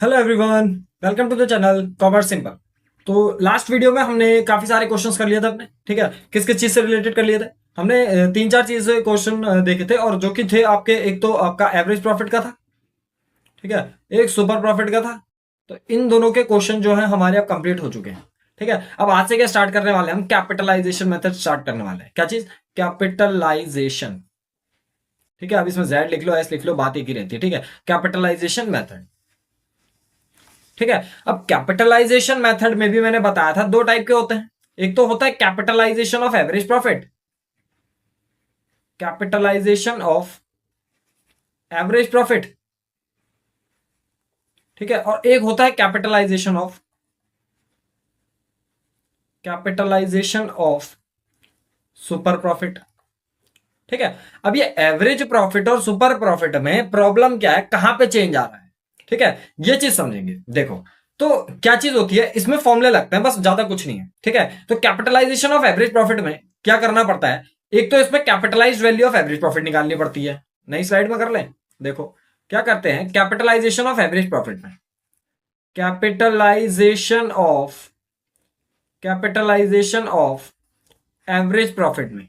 Hello everyone, welcome to the channel commerce simple. तो last video में हमने काफी सारे क्वेश्चंस कर लिए थे अपने, ठीक है। किस किस चीज से रिलेटेड कर लिए थे हमने? तीन चार चीज क्वेश्चन देखे थे, और जो कि थे आपके, एक तो आपका एवरेज प्रॉफिट का था, ठीक है। एक सुपर प्रॉफिट का था। तो इन दोनों के क्वेश्चन जो है हमारे अब कंप्लीट हो चुके हैं, ठीक है। अब आज से क्या स्टार्ट करने वाले हैं हम? कैपिटलाइजेशन मेथड स्टार्ट करने वाले हैं। क्या चीज? कैपिटलाइजेशन, ठीक है। अब इसमें जेड लिख लो, एस लिख लो, बात एक ही रहती है, ठीक है। कैपिटलाइजेशन मेथड, ठीक है। अब कैपिटलाइजेशन मेथड में भी मैंने बताया था दो टाइप के होते हैं। एक तो होता है capitalization of average profit, capitalization of average profit, ठीक है। और एक होता है कैपिटलाइजेशन ऑफ सुपर प्रॉफिट, ठीक है। अब ये एवरेज प्रॉफिट और सुपर प्रॉफिट में प्रॉब्लम क्या है, कहां पे चेंज आ रहा है, ठीक है। ये चीज समझेंगे। देखो, तो क्या चीज होती है, इसमें फॉर्मूले लगते हैं, बस ज्यादा कुछ नहीं है, ठीक है। तो कैपिटलाइजेशन ऑफ एवरेज प्रॉफिट में क्या करना पड़ता है? एक तो इसमें capitalised value of average profit निकालनी पड़ती है। नई स्लाइड में कर लें। देखो क्या करते हैं, कैपिटलाइजेशन ऑफ एवरेज प्रॉफिट में, capitalization of capitalisation of average profit में,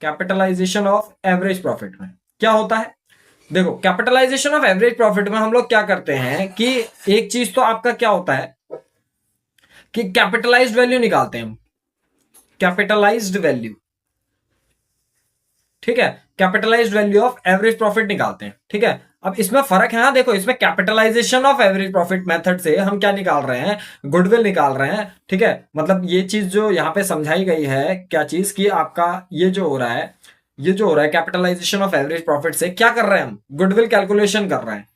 कैपिटलाइजेशन ऑफ एवरेज प्रॉफिट में क्या होता है? देखो, कैपिटलाइजेशन ऑफ एवरेज प्रॉफिट में हम लोग क्या करते हैं कि एक चीज तो आपका क्या होता है कि कैपिटलाइज्ड वैल्यू निकालते हैं हम, कैपिटलाइज्ड वैल्यू, ठीक है। Capitalised value of average profit निकालते हैं, ठीक है। अब इसमें फर्क है ना, देखो, इसमें capitalization of average profit method से हम क्या निकाल रहे हैं? गुडविल निकाल रहे हैं, ठीक है। मतलब ये चीज जो यहां पे समझाई गई है, क्या चीज की आपका ये जो हो रहा है, ये जो हो रहा है कैपिटलाइजेशन ऑफ एवरेज प्रॉफिट से क्या कर रहे हैं हम? गुडविल कैलकुलेशन कर रहे हैं,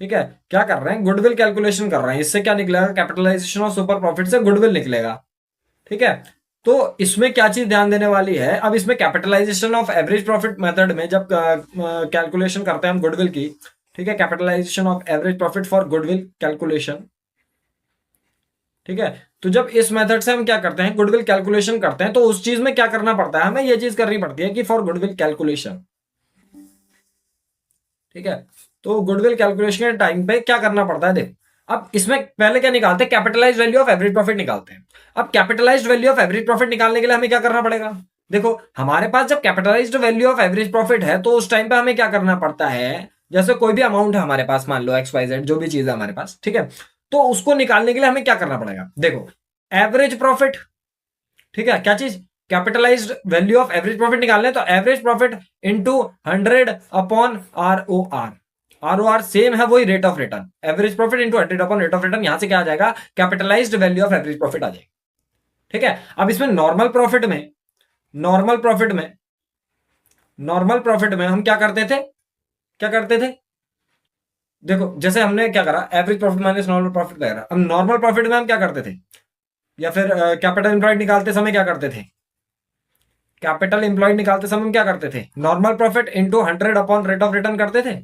ठीक है। क्या कर रहे हैं? गुडविल कैलकुलेशन कर रहे हैं। इससे क्या निकलेगा? कैपिटलाइजेशन ऑफ सुपर प्रॉफिट से गुडविल निकलेगा, ठीक है। तो इसमें क्या चीज ध्यान देने वाली है, अब इसमें capitalization of average profit method में जब कैलकुलेशन करते हैं हम गुडविल की, ठीक है, capitalization of average profit for goodwill calculation, ठीक है। तो जब इस मेथड से हम क्या करते हैं, गुडविल कैलकुलेशन करते हैं, तो उस चीज में क्या करना पड़ता है, हमें ये चीज करनी पड़ती है कि फॉर गुडविल कैलकुलेशन, ठीक है। तो गुडविल कैलकुलेशन के टाइम पे क्या करना पड़ता है, देख। अब इसमें पहले क्या निकालते हैं? Capitalised value of average profit निकालते हैं। अब capitalised value of average profit निकालने के लिए हमें क्या करना पड़ेगा? देखो, हमारे पास जब capitalised value of average profit है, तो उस टाइम पे हमें क्या करना पड़ता है? जैसे कोई भी अमाउंट है हमारे पास, मान लो एक्स वाई जेड, जो भी चीज है हमारे पास, ठीक है। तो उसको निकालने के लिए हमें क्या करना पड़ेगा? देखो, एवरेज प्रॉफिट, ठीक है। क्या चीज? Capitalised value of average profit निकालने, तो average profit into 100 upon ROR। ROR same है, वही rate of return. Average profit into 100 upon rate of return, यहां से क्या आ जाएगा? Capitalised value of average profit आ जाएगी, ठीक है। अब इसमें नॉर्मल प्रॉफिट में नॉर्मल प्रॉफिट में हम क्या करते थे? देखो, जैसे हमने क्या करा, average profit minus normal profit करा। अब नॉर्मल प्रॉफिट में हम क्या करते थे, या फिर कैपिटल एम्प्लॉयड निकालते समय क्या करते थे? कैपिटल एम्प्लॉयड निकालते समय हम क्या करते थे? Normal profit into 100 upon rate of return करते थे,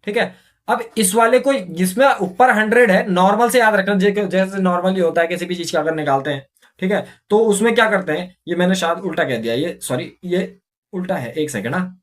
ठीक है। अब इस वाले को, जिसमें ऊपर 100 है, नॉर्मल से याद रखना, जैसे नॉर्मली होता है किसी भी चीज का अगर निकालते हैं, ठीक है। तो उसमें क्या करते हैं, ये मैंने शायद उल्टा कह दिया, ये सॉरी, ये उल्टा है, एक सेकेंड ना।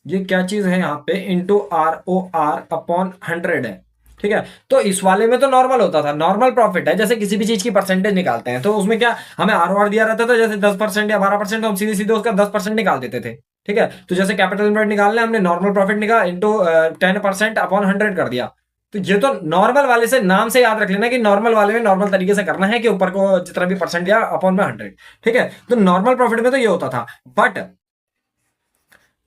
ये क्या चीज है यहाँ पे? इंटू ROR अपॉन 100 है, ठीक है। तो इस वाले में तो नॉर्मल होता था, नॉर्मल प्रॉफिट है। जैसे किसी भी चीज की परसेंटेज निकालते हैं, तो उसमें क्या हमें ROR दिया रहता था, जैसे 10% या 12%, तो हम सीधे सीधे उसका 10% निकाल देते थे, ठीक है। तो जैसे कैपिटल इम्प्लॉयड निकालने, हमने नॉर्मल प्रॉफिट निकाल इंटू 10% अपॉन 100 कर दिया। तो ये तो नॉर्मल वाले से नाम से याद रख लेना कि नॉर्मल वाले में नॉर्मल तरीके से करना है, कि ऊपर को जितना भी परसेंट दिया अपॉन में 100, ठीक है। तो नॉर्मल प्रॉफिट में तो ये होता था। बट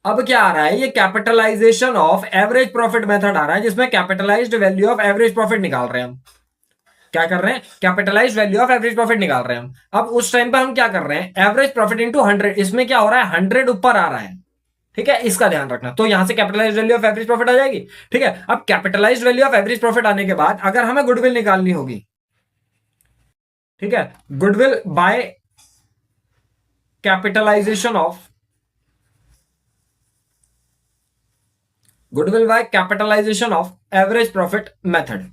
अब क्या आ रहा है, ये capitalisation of average profit method आ रहा है, जिसमें capitalised value of average profit निकाल रहे हैं हम। क्या कर रहे हैं? Capitalised value of average profit निकाल रहे हैं हम। अब उस टाइम पे हम क्या कर रहे हैं? एवरेज प्रॉफिट इंटू 100, इसमें क्या हो रहा है? 100 ऊपर आ रहा है, ठीक है। इसका ध्यान रखना। तो यहां से capitalised value of average profit आ जाएगी, ठीक है। अब capitalised value of average profit आने के बाद अगर हमें गुडविल निकालनी होगी, ठीक है, goodwill by capitalization of goodwill by capitalization of average profit method,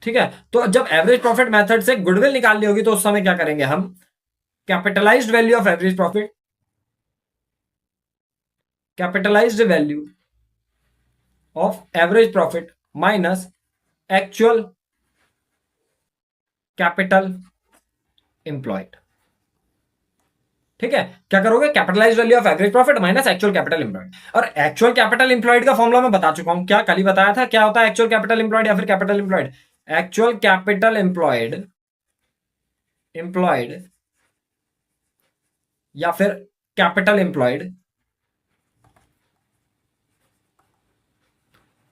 ठीक है। तो जब एवरेज प्रॉफिट मेथड से गुडविल निकालनी होगी, तो उस समय क्या करेंगे हम? Capitalised value of average profit, capitalised value of average profit minus actual capital employed. ठीक है, क्या करोगे, capitalize value of average profit minus actual capital employed. और एक्चुअल कैपिटल एम्प्लॉयड का फॉर्मुला मैं बता चुका हूं, क्या कल ही बताया था, क्या होता है एक्चुअल कैपिटल एम्प्लॉयड या फिर capital employed. Actual capital employed employed या फिर capital employed,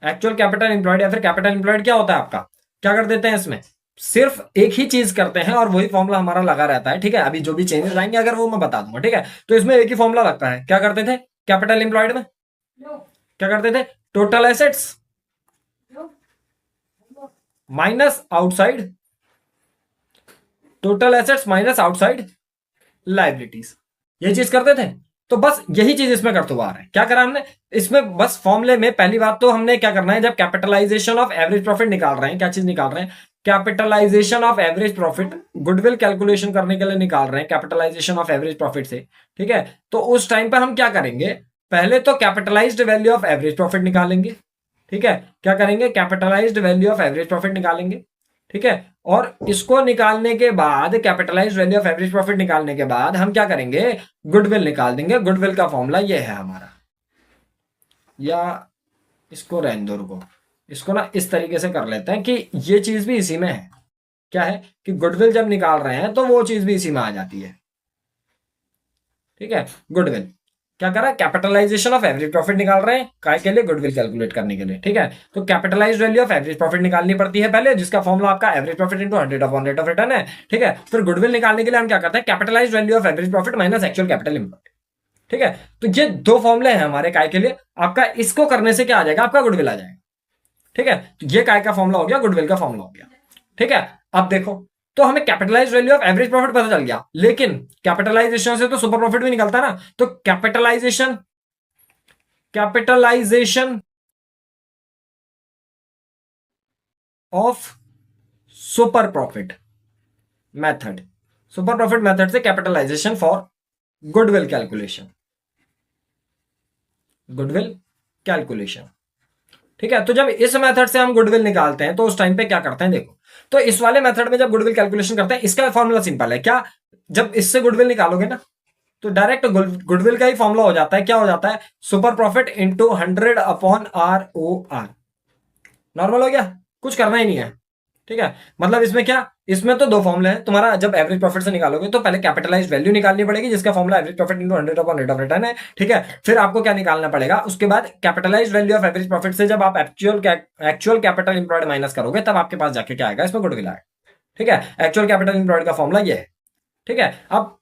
actual capital employed या फिर कैपिटल एम्प्लॉयड क्या होता है आपका, क्या कर देते हैं इसमें, सिर्फ एक ही चीज करते हैं और वही फॉर्मूला हमारा लगा रहता है। ठीक है, अभी जो भी चेंजेस आएंगे अगर वो मैं बता दूंगा। ठीक है, तो इसमें एक ही फॉर्मूला लगता है, क्या करते थे कैपिटल एम्प्लॉयड में, क्या करते थे, total assets minus outside, total assets minus outside liabilities, ये चीज करते थे। तो बस यही चीज इसमें करते हुआ आ रहा है। क्या करा हमने इसमें, बस फॉर्मूले में पहली बात तो हमने क्या करना है, जब कैपिटलाइजेशन ऑफ एवरेज प्रॉफिट निकाल रहे हैं, क्या चीज निकाल रहे हैं, capitalisation of average profit, goodwill calculation करने के लिए निकाल रहे हैं कैपिटलाइजेशन ऑफ एवरेज प्रॉफिट से। ठीक है, तो उस टाइम पर हम क्या करेंगे, पहले तो capitalised value of average profit निकालेंगे। ठीक है, क्या करेंगे, capitalised value of average profit निकालेंगे। ठीक है, और इसको निकालने के बाद, capitalised value of average profit निकालने के बाद हम क्या करेंगे, गुडविल निकाल देंगे। गुडविल का फॉर्मूला ये है हमारा, या इसको रहने दो, रुको, इसको ना इस तरीके से कर लेते हैं कि ये चीज भी इसी में है। क्या है कि गुडविल जब निकाल रहे हैं तो वो चीज भी इसी में आ जाती है। ठीक है, गुडविल क्या करा, कैपिटलाइजेशन ऑफ एवरेज प्रॉफिट निकाल रहे हैं, काय के लिए, गुडविल कैलकुलेट करने के लिए। ठीक है, तो capitalised value of average profit निकालनी पड़ती है पहले, जिसका फॉर्मूला आपका average profit into 100 upon rate of return है। ठीक है, फिर गुडविल निकालने के लिए हम क्या करते हैं, capitalised value of average profit minus actual capital employed. ठीक है, तो ये दो फॉर्मूले हैं हमारे काय के लिए, आपका इसको करने से क्या आ जाएगा, आपका गुडविल आ जाएगा। ठीक है, तो ये काय का फॉर्मूला हो गया, गुडविल का फॉर्मूला हो गया। ठीक है, अब देखो, तो हमें capitalised value of average profit पता चल गया, लेकिन कैपिटलाइजेशन से तो सुपर प्रॉफिट भी निकलता ना, तो capitalisation of super profit method, super profit method से capitalisation for goodwill calculation, goodwill calculation. ठीक है, तो जब इस मेथड से हम गुडविल निकालते हैं तो उस टाइम पे क्या करते हैं, देखो, तो इस वाले मेथड में जब गुडविल कैलकुलेशन करते हैं, इसका फॉर्मूला सिंपल है, क्या, जब इससे गुडविल निकालोगे ना तो डायरेक्ट गुडविल का ही फॉर्मूला हो जाता है, क्या हो जाता है, super profit into 100 upon ROR। Normal हो गया, कुछ करना ही नहीं है। ठीक है, मतलब इसमें क्या, इसमें तो दो फॉर्मूले हैं तुम्हारा, जब एवरेज प्रॉफिट से निकालोगे तो पहले कैपिटलाइज्ड वैल्यू निकालनी पड़ेगी, जिसका formula average profit into 100 upon rate of return है। ठीक है, फिर आपको क्या निकालना पड़ेगा, उसके बाद capitalised value of average profit से जब आप एक्चुअल कैपिटल एम्प्लॉयड माइनस करोगे तब आपके पास जाके क्या आएगा, इसमें गुडविल आएगा। ठीक है, एक्चुअल कैपिटल एम्प्लॉयड का फॉर्मूला ये है। ठीक है, अब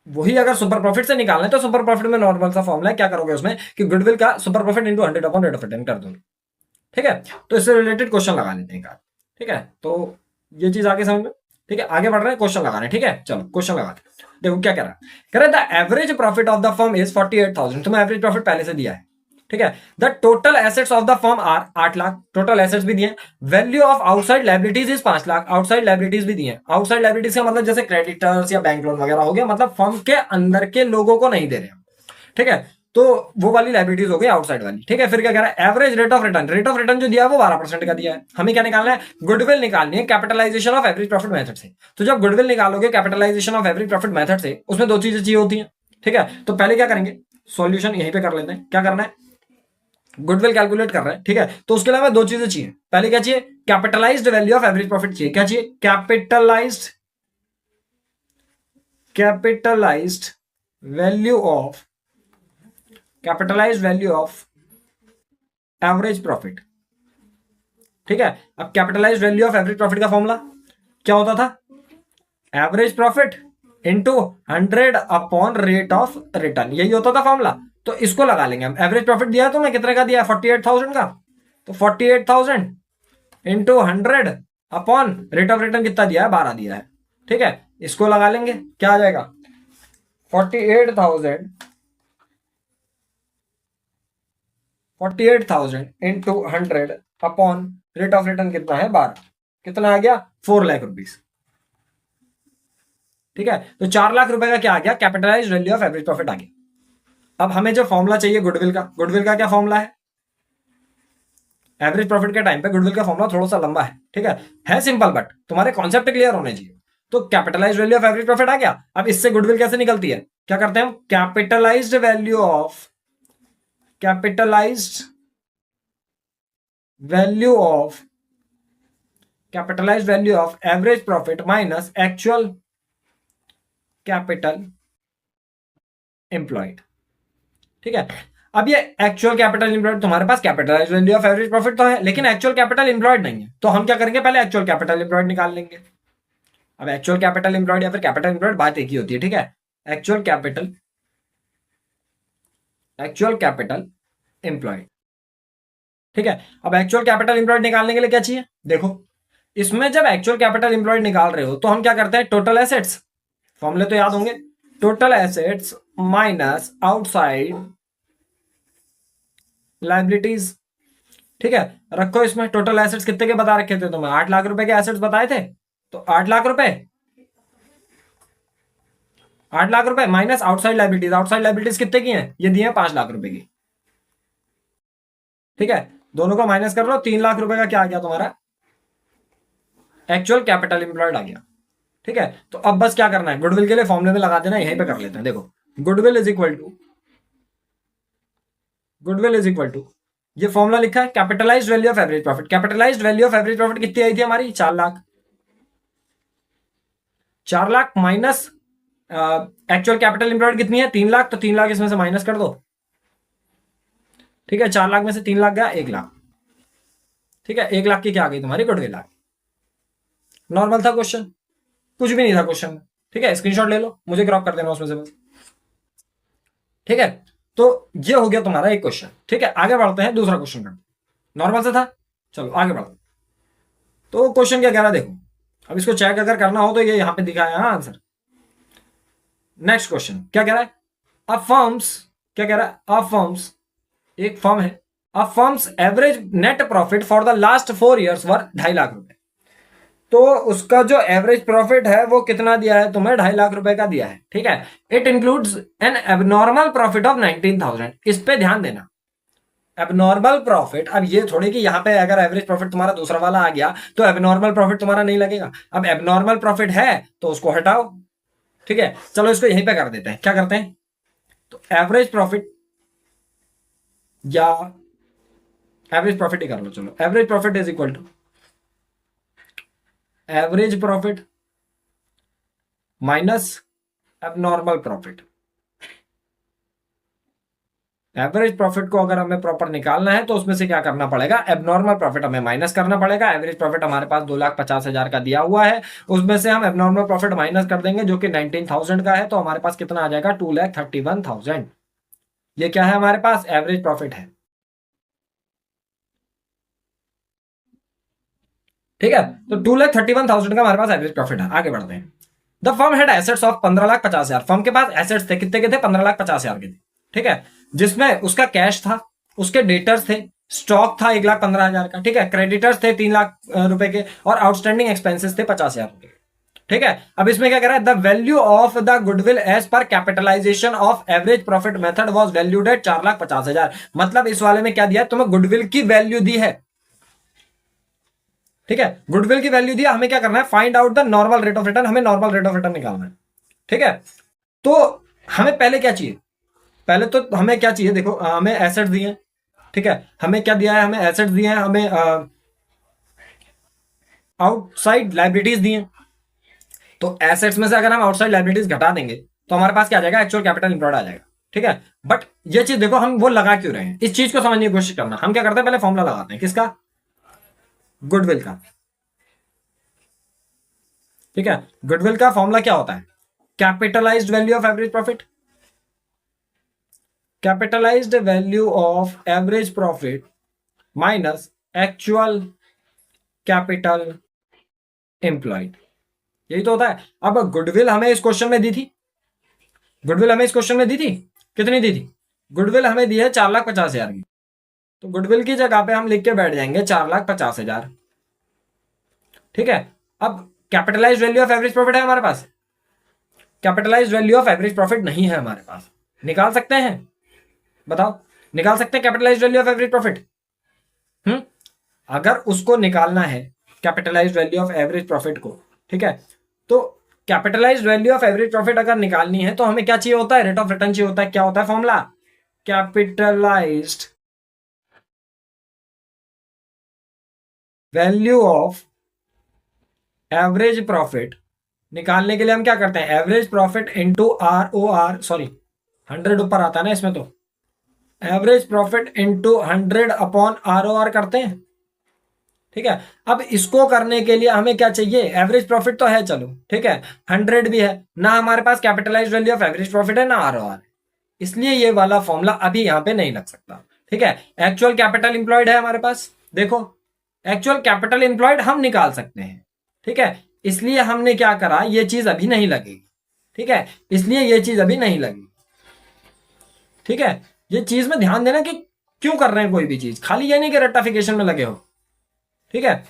वही अगर सुपर प्रॉफिट से निकालना है तो सुपर प्रॉफिट में नॉर्मल सा फॉर्मूला है, क्या करोगे उसमें कि गुडविल का super profit into 100 upon rate of return कर दोगे। ठीक है, तो इससे रिलेटेड क्वेश्चन लगा लेते हैं। ठीक है, तो ये चीज आगे समझ में। ठीक है, आगे बढ़ रहे हैं, क्वेश्चन लगाने। ठीक है, चलो क्वेश्चन लगाते हैं। देखो क्या कह रहा है, कह रहा है the average profit of the firm is 48,000, तुम्हें एवरेज प्रॉफिट पहले से दिया है। ठीक है, the total assets of the firm are 8 lakh, total assets भी दिए, value of outside liabilities is 5 lakh, outside liabilities भी दिए। आउटसाइड लाइबिलिटीज का मतलब जैसे क्रेडिटर्स या बैंक लोन वगैरह हो गया, मतलब फर्म के अंदर के लोगों को नहीं दे रहे। ठीक है, तो वो वाली लाइबिलिटीज हो गई आउटसाइड वाली। ठीक है, फिर क्या कह रहा है, average rate of return, rate of return जो दिया है वो 12% का दिया है। हमें क्या निकालना है, गुडविल निकालनी है capitalization of average profit method से। तो जब गुडविल निकालोगे capitalization of average profit method से, उसमें दो चीजें चाहिए होती हैं। ठीक है, तो पहले क्या करेंगे, सॉल्यूशन यहीं पे कर लेते हैं। क्या करना है, गुडविल कैलकुलेट कर रहे हैं। ठीक है, तो उसके लिए हमें दो चीजें चाहिए, पहले क्या चाहिए, capitalised value of average profit चाहिए। क्या चाहिए, capitalised value of average profit. ठीक है, अब capitalised value of average profit का फॉर्मूला क्या होता था, average profit into 100 upon rate of return, यही होता था फॉर्मूला। तो इसको लगा लेंगे हम, एवरेज प्रॉफिट दिया तो मैं कितने का दिया, 48,000 का, तो 48,000 into 100 upon rate of return कितना दिया है, 12 दिया है। ठीक है, इसको लगा लेंगे, क्या आ जाएगा, 48,000 into 100 upon rate of return कितना है, 12, कितना आ गया, 4 लाख रुपीज। ठीक है, तो 4 लाख रुपए का क्या आ गया, capitalised value of average profit आ गया। अब हमें जो फॉर्मूला चाहिए गुडविल का क्या फॉर्मूला है, एवरेज प्रॉफिट के टाइम पे गुडविल का फॉर्मूला थोड़ा सा लंबा है, ठीक है सिंपल, बट तुम्हारे कॉन्सेप्ट क्लियर होने चाहिए। तो capitalised value of average profit आ गया। अब इससे गुडविल कैसे निकलती है, क्या करते हैं हम, capitalised value of average profit minus actual capital employed. ठीक है, अब ये एक्चुअल कैपिटल एम्प्लॉयड, तुम्हारे पास capitalised value of average profit तो है, लेकिन एक्चुअल कैपिटल एम्प्लॉयड नहीं है, तो हम क्या करेंगे, पहले एक्चुअल कैपिटल एम्प्लॉयड निकाल लेंगे। अब एक्चुअल कैपिटल एम्प्लॉयड या फिर कैपिटल एम्प्लॉयड बात एक ही होती है, ठीक है, एक्चुअल कैपिटल एम्प्लॉयड। ठीक है, अब एक्चुअल कैपिटल एम्प्लॉयड निकालने के लिए क्या चाहिए, देखो इसमें जब एक्चुअल कैपिटल एम्प्लॉयड निकाल रहे हो तो हम क्या करते हैं, टोटल एसेट्स, फॉर्मूले तो याद होंगे, total assets minus outside liabilities. ठीक है, रखो इसमें टोटल एसेट्स कितने के बता रखे थे तुम्हें, 8 लाख रुपए के एसेट्स बताए थे, तो 8 लाख रुपए minus outside liabilities, outside liabilities कितने की हैं, ये दिए हैं 5 लाख रुपए की। ठीक है, दोनों को माइनस कर लो, 3 लाख रुपए का क्या आ गया तुम्हारा, एक्चुअल कैपिटल एम्प्लॉयड आ गया। ठीक है, तो अब बस क्या करना है, गुडविल के लिए फॉर्मूले में लगा देना, यहीं पे कर लेते हैं। देखो गुडविल इज इक्वल टू ये फॉर्मूला लिखा है, capitalised value of average profit. Capitalised value of average profit कितनी आई थी हमारी, 4 lakh. 4 lakh minus actual capital employed कितनी है, 3 लाख, तो 3 लाख इसमें से माइनस कर दो। ठीक है, 4 लाख में से 3 लाख गया, 1 लाख। ठीक है, 1 लाख की क्या आ गई तुम्हारी, गुडविल आ गई। नॉर्मल था क्वेश्चन, कुछ भी नहीं था क्वेश्चन में। ठीक है, स्क्रीनशॉट ले लो, मुझे क्रॉप कर देना उसमें से बस। ठीक है, तो ये हो गया तुम्हारा एक क्वेश्चन। ठीक है, आगे बढ़ते हैं, दूसरा क्वेश्चन करते, नॉर्मल से था, चलो आगे बढ़ते। तो क्वेश्चन क्या कह रहा है देखो, अब इसको चेक अगर करना हो तो ये यहां पे दिखाया है आंसर। नेक्स्ट क्वेश्चन क्या कह रहा है, अब फर्म्स, क्या कह रहा है, अब फर्म्स, एक फर्म है, अब firm's average net profit for the last 4 years were 2.5 lakh रुपए। तो उसका जो एवरेज प्रॉफिट है वो कितना दिया है तुम्हें, 2.5 लाख रुपए का दिया है। ठीक है, it includes N abnormal profit of 19,000। इस पे ध्यान देना, एबनॉर्मल प्रॉफिट, अब ये थोड़ी कि यहां पे अगर एवरेज प्रॉफिट तुम्हारा दूसरा वाला आ गया तो एबनॉर्मल प्रॉफिट तुम्हारा नहीं लगेगा। अब एबनॉर्मल प्रॉफिट है तो उसको हटाओ। ठीक है, चलो इसको यहीं पे कर देते हैं, क्या करते हैं, तो एवरेज प्रॉफिट या एवरेज प्रॉफिट ही कर लो, चलो average profit is equal to average profit minus abnormal profit. Average profit को अगर हमें प्रॉपर निकालना है तो उसमें से क्या करना पड़ेगा, एबनॉर्मल प्रॉफिट हमें माइनस करना पड़ेगा। एवरेज प्रॉफिट हमारे पास 2,50,000 का दिया हुआ है, उसमें से हम एबनॉर्मल प्रॉफिट माइनस कर देंगे जो कि 19,000 का है, तो हमारे पास कितना आ जाएगा, 2,31,000। ये क्या है हमारे पास, एवरेज प्रॉफिट है। ठीक है, तो 2,31,000 का हमारे पास एवरेज प्रॉफिट है। आगे बढ़ते हैं, the firm had assets of 15,50,000। Firm के पास एसेट्स थे, कितने के थे, 15,50,000 के थे। ठीक है, जिसमें उसका कैश था, उसके डेटर्स थे, स्टॉक था 1,15,000 का। ठीक है, क्रेडिटर्स थे 3 लाख रुपए के, और आउटस्टैंडिंग एक्सपेंसेस थे 50,000 रुपए। ठीक है, अब इसमें क्या कह रहा है, the value of the goodwill as per capitalization of average profit method was valued at 4,50,000। मतलब इस वाले में क्या दिया है तुम्हें, गुडविल की वैल्यू दी है। ठीक है, गुडविल की वैल्यू दिया, हमें क्या करना है, find out the normal rate of return, हमें नॉर्मल रेट ऑफ रिटर्न निकालना है। ठीक है, तो हमें पहले क्या चाहिए, पहले तो हमें क्या चाहिए, देखो हमें एसेट्स दिए हैं। ठीक है, हमें क्या दिया है, हमें एसेट्स दिए हैं, हमें आउटसाइड लाइबिलिटीज दी हैं। तो एसेट्स में से अगर हम आउटसाइड लाइबिलिटीज घटा देंगे तो हमारे पास क्या आ जाएगा, एक्चुअल कैपिटल एम्प्लॉयड आ जाएगा। ठीक है, बट ये चीज देखो हम वो लगा क्यों रहे हैं, इस चीज को समझने की कोशिश करना। हम क्या करते हैं, पहले फॉर्मूला लगाते हैं, किसका, गुडविल का। ठीक है, गुडविल का फॉर्मूला क्या होता है, capitalised value of average profit, capitalised value of average profit minus actual capital employed, यही तो होता है। अब गुडविल हमें इस क्वेश्चन में दी थी, गुडविल हमें इस क्वेश्चन में दी थी, कितनी दी थी, गुडविल हमें दी है 4,50,000 की। तो गुडविल की जगह पे हम लिख के बैठ जाएंगे 4,50,000। ठीक है, अब capitalised value of average profit है हमारे पास, capitalised value of average profit नहीं है हमारे पास, निकाल सकते हैं, बताओ निकाल सकते हैं capitalised value of average profit. अगर उसको निकालना है capitalised value of average profit को, ठीक है, तो capitalised value of average profit अगर निकालनी है तो हमें क्या चाहिए होता है, रेट ऑफ रिटर्न चाहिए होता है। क्या होता है formula, capitalized value of average profit निकालने के लिए हम क्या करते हैं, average profit into R O R, sorry 100 ऊपर आता है ना इसमें, तो average profit into 100 upon R O R करते हैं, ठीक है। अब इसको करने के लिए हमें क्या चाहिए, एवरेज प्रॉफिट तो है, चलो ठीक है, 100 भी है ना, हमारे पास capitalised value of average profit है ना आर ओ आर, इसलिए ये वाला फॉर्मूला अभी यहां पे नहीं लग सकता, ठीक है। एक्चुअल कैपिटल इंप्लॉयड है हमारे पास, देखो एक्चुअल कैपिटल इंप्लॉयड हम निकाल सकते हैं, ठीक है, इसलिए हमने क्या करा, ये चीज अभी नहीं लगेगी, ठीक है, इसलिए ये चीज अभी नहीं लगी, ठीक है। ये चीज में ध्यान देना कि क्यों कर रहे हैं कोई भी चीज, खाली ये नहीं कि रेक्टिफिकेशन में लगे हो, ठीक है।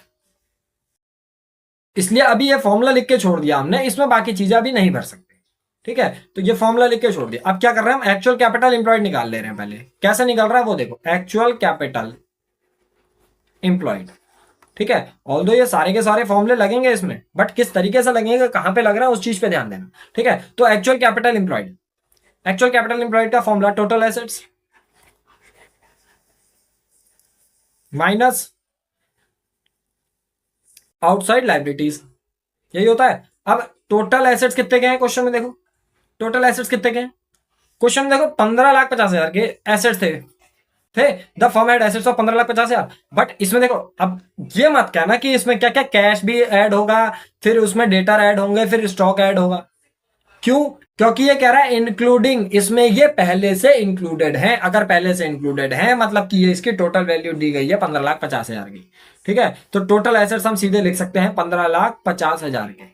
इसलिए अभी ये फॉर्मूला लिख के छोड़ दिया हमने, इसमें बाकी चीजें अभी नहीं भर सकते, ठीक है। तो ये फॉर्मूला लिख के छोड़ दिया। अब क्या कर रहे हैं हम, एक्चुअल कैपिटल इंप्लॉयड निकाल ले रहे हैं। पहले कैसे निकल रहा है वो देखो, एक्चुअल कैपिटल इंप्लॉयड, ठीक है। ऑल्दो ये सारे के सारे फॉर्मूले लगेंगे इसमें, बट किस तरीके से लगेंगे, कहां पे लग रहा है, उस चीज पे ध्यान देना, ठीक है। तो actual capital employed, actual capital employed का formula total assets minus outside liabilities, यही होता है। अब टोटल एसेट्स कितने के हैं क्वेश्चन में, देखो टोटल एसेट्स कितने के हैं क्वेश्चन में, देखो 15,50,000 के एसेट्स थे the firm had assets of 15,50,000। But इसमें देखो, अब ये मत कहना कि इसमें क्या क्या कैश भी ऐड होगा, फिर उसमें डेटर ऐड होंगे, फिर स्टॉक ऐड होगा, क्यों, क्योंकि ये कह रहा है इंक्लूडिंग, इसमें ये पहले से इंक्लूडेड है। अगर पहले से इंक्लूडेड है मतलब कि ये इसकी टोटल वैल्यू दी गई है 15,50,000 की, ठीक है। तो टोटल एसेट्स हम सीधे लिख सकते हैं 15,50,000 के,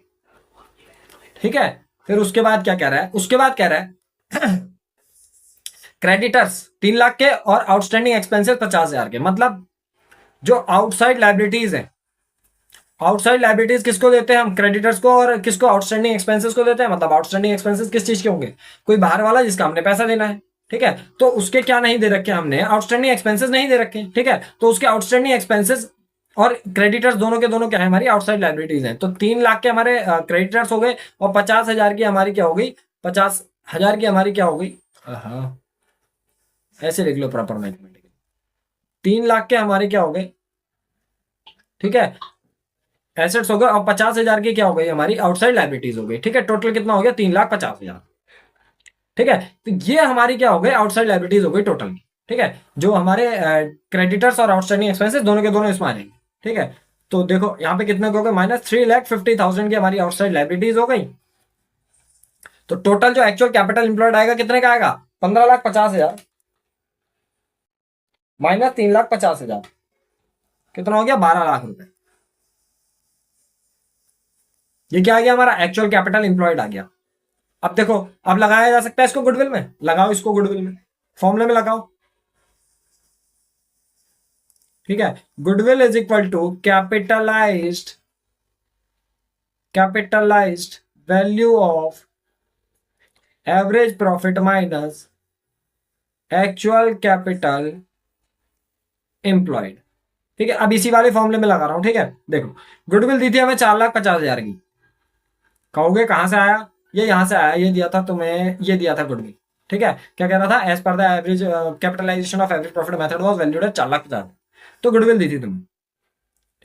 ठीक है। फिर उसके बाद क्या कह रहा है, उसके बाद कह रहा है क्रेडिटर्स 3 लाख के और आउटस्टैंडिंग एक्सपेंसेस 50,000 के। मतलब जो आउटसाइड लाइबिलिटीज है, आउटसाइड लाइबिलिटीज किसको देते हैं हम, क्रेडिटर्स को, और किसको, आउटस्टैंडिंग एक्सपेंसेस को देते हैं। मतलब आउटस्टैंडिंग एक्सपेंसेस किस चीज के होंगे, कोई बाहर वाला जिसका हमने पैसा देना है, ठीक है। तो उसके क्या नहीं दे रखे हमने, आउटस्टैंडिंग एक्सपेंसेस नहीं दे रखे, ठीक है। तो उसके आउटस्टैंडिंग एक्सपेंसेस और क्रेडिटर्स दोनों के दोनों क्या है, हमारी आउटसाइड लाइबिलिटीज हैं। तो 3 लाख के हमारे क्रेडिटर्स हो गए और 50,000 की हमारी क्या हो गई, 50,000 की हमारी क्या हो गई, हाँ ऐसे लिख लो प्रॉपर मैथमेटिकली, 3 लाख के हमारे क्या हो गए, ठीक है, एसेट्स हो गए, और 50,000 की क्या हो गई, हमारी आउटसाइड लाइबिलिटीज हो गई, ठीक है। टोटल कितना हो गया, 3,50,000, ठीक है। तो ये हमारी क्या हो गई, आउटसाइड लाइबिलिटीज हो गई टोटल की, ठीक है। जो हमारे क्रेडिटर्स और आउटस्टैंडिंग एक्सपेंसेस दोनों के दोनों इसमें आ जाएंगे, ठीक है। तो देखो यहाँ पे कितने हो गए, -3,50,000 की हमारी आउटसाइड लाइबिलिटीज हो गई। तो टोटल जो एक्चुअल कैपिटल इंप्लॉयड आएगा कितने का आएगा, 15,50,000 माइनस 3,50,000, कितना हो गया, 12 लाख रुपए। ये क्या आ गया, हमारा एक्चुअल कैपिटल इंप्लॉयड आ गया। अब देखो, अब लगाया जा सकता है इसको गुडविल में, लगाओ इसको गुडविल में, फॉर्मूले में लगाओ, ठीक है। Goodwill is equal to capitalised value of average profit minus actual capital employed, ठीक है। अब इसी वाले फॉर्मूले में लगा रहा हूं, ठीक है। देखो गुडविल दी थी हमें 4,50,000 की, कहोगे कहां से आया, ये यहां से आया, ये दिया था तुम्हें, ये दिया था गुडविल, ठीक है। क्या कह रहा था, as per the average capitalisation of average profit method was valued at 4,50,000, तो गुडविल दी थी तुम्हें,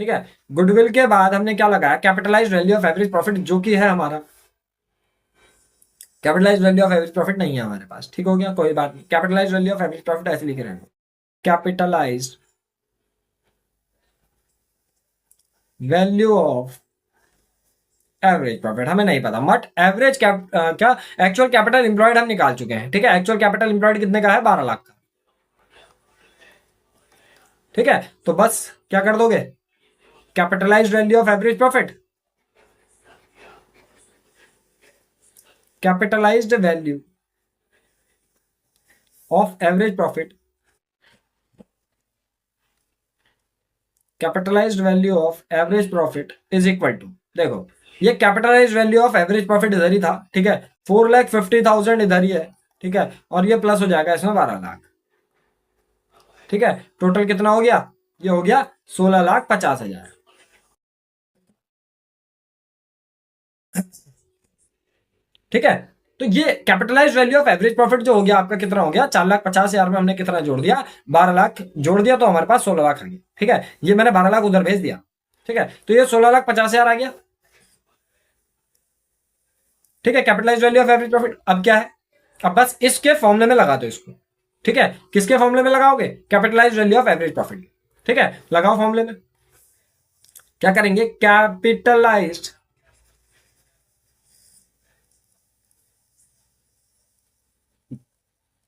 ठीक है। गुडविल के बाद हमने क्या लगाया, capitalised value of average profit, जो कि है हमारा capitalised value of average profit नहीं है हमारे पास, ठीक हो गया, कोई बात नहीं। Capitalised value of average profit ऐसे लिख रहे हैं, capitalised value of average profit हमें नहीं पता, बट एवरेज क्या एक्चुअल कैपिटल इंप्लॉयड हम निकाल चुके हैं, ठीक है। एक्चुअल कैपिटल इंप्लॉयड कितने का है, 12 लाख का, ठीक है। तो बस क्या कर दोगे, capitalised value of average profit, capitalised value of average profit, capitalised value of average profit is equal to, देखो ये capitalised value of average profit इधर ही था, ठीक है। 4,50,000 इधर ही है, ठीक है, और ये प्लस हो जाएगा इसमें 12 लाख, ठीक है। टोटल कितना हो गया, ये हो गया 16,50,000। ठीक है, तो ये capitalise value of average profit जो हो गया आपका कितना हो गया, 4,50,000 में हमने कितना जोड़ दिया, 12 लाख जोड़ दिया, तो हमारे पास 16 लाख आ गया। ठीक है, ये मैंने 12 लाख उधर भेज दिया। ठीक है, तो ये 16,50,000 आ गया। ठीक है, capitalise value of average profit अब क्या है, अब बस इसके फॉर्मूले में लगा दो इसको। ठीक है, किसके फॉर्मूले में लगाओगे, capitalise value of average profit. ठीक है, लगाओ फॉर्मूले में। क्या करेंगे, capitalised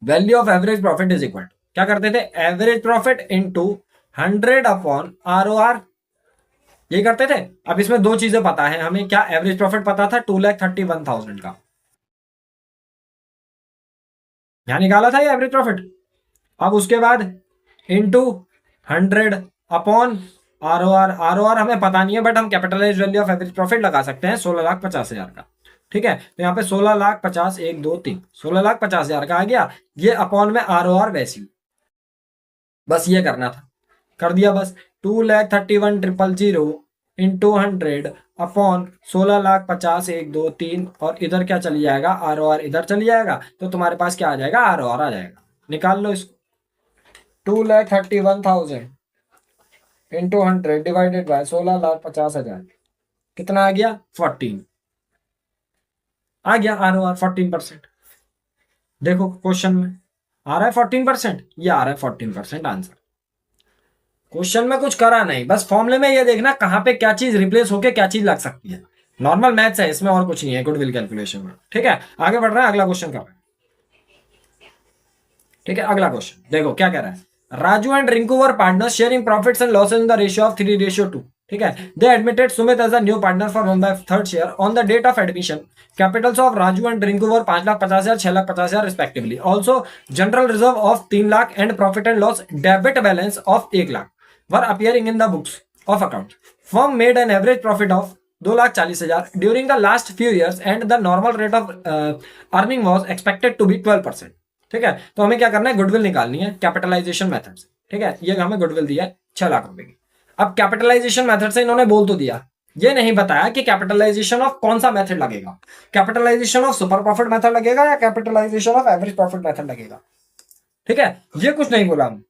value of average profit is equal, क्या करते थे, average profit into 100 upon ROR, ये करते थे। अब इसमें दो चीजें पता है हमें, क्या एवरेज प्रॉफिट पता था 2,31,000 का, यहां निकाला था ये एवरेज प्रॉफिट। अब उसके बाद इनटू 100 अपॉन ROR हमें पता नहीं है, बट हम capitalise value of average profit लगा सकते हैं 16,50,000 का। ठीक है, तो यहाँ पे 16,50,000 1 2 3 16,50,000 का आ गया, ये अपॉन में ROR वैसी, बस ये करना था, कर दिया बस। 2,31,000 इंटू 100 अपॉन 16,50,000 1 2 3, और इधर क्या चली जाएगा, ROR इधर चली जाएगा, तो तुम्हारे पास क्या आ जाएगा, ROR आ जाएगा, निकाल लो इसको। 2,31,000 इंटू 100 डिवाइडेड बाय 16,50,000, कितना आ गया, 14 आ गया ROR 14%। देखो क्वेश्चन में आ रहा है 14%, ये आ रहा है 14% आंसर। क्वेश्चन में कुछ करा नहीं, बस फॉर्मूले में ये देखना कहां पे क्या चीज रिप्लेस होके क्या चीज लग सकती है। नॉर्मल मैथ्स है इसमें, और कुछ नहीं है गुडविल कैलकुलेशन में। ठीक है, आगे बढ़ रहा है, अगला क्वेश्चन कर रहा है। ठीक है, अगला क्वेश्चन देखो क्या कह रहा है, Raju and Rinku were partners sharing profits and losses in the ratio of 3:2। ठीक है, they admitted Sumit as a new partner for 1/3 share on the date of admission. Capitals of Raju and Rinku were 5,50,000 6,50,000 respectively. Also general reserve of 3 lakh and profit and loss debit balance of 1 lakh were appearing in the books of account. Firm made an average profit of 2,40,000 during the last few years and the normal rate of earning was expected to be 12%। ठीक है, तो हमें क्या करना है, goodwill निकालनी है capitalisation method से। ठीक है, ये हमें गुडविल दिया है 6 लाख रुपए की। अब कैपिटलाइजेशन मेथड से इन्होंने बोल तो दिया, ये नहीं बताया कि कैपिटलाइजेशन ऑफ कौन सा मेथड लगेगा, capitalisation of super profit method लगेगा या capitalisation of average profit method लगेगा। ठीक है, ये कुछ नहीं बोला हम।